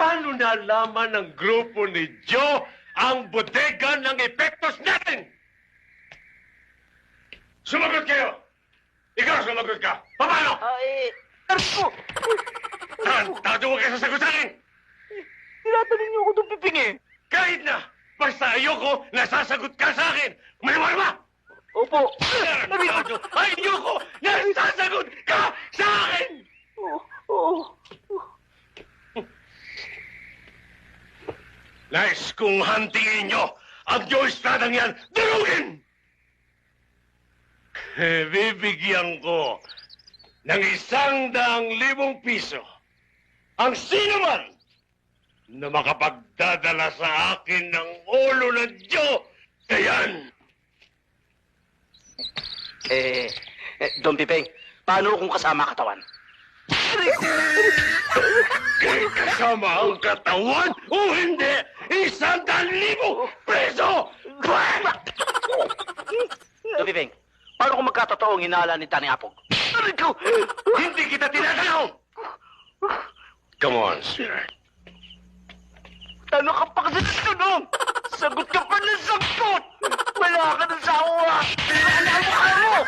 paano nalaman ng grupo ni Joe ang bodega ng epektos natin? Sumagot kayo! Ikaw, sumagot ka! Paano? Tarko! Tarantado mo kayo sa sagot sa akin! Tinatanong niyo ako doon, Piping eh. Kahit na! Basta ayoko nasasagot ka sa akin! Maniwala ba? Opo. Tarantado! Ayoko nasasagot ka sa akin! Nais kong hantingin nyo ang Joe Estradang yan durugin! Bibigyan ko ng 100,000 piso ang sino man na makapagdadala sa akin ng ulo ng Joe Dayan. Don Piping, paano kung kasama katawan? Kaya kasama ang katawan o hindi, 100,000 preso! Don Piping, paano kung magkatotoong hinala ni Tani Apog? Hindi kita tinatanaw! Come on, sir. Ano ka pa kasi nagtanong? Sagot ka pa ng sagot! Wala ka ng sawa! Ano mo?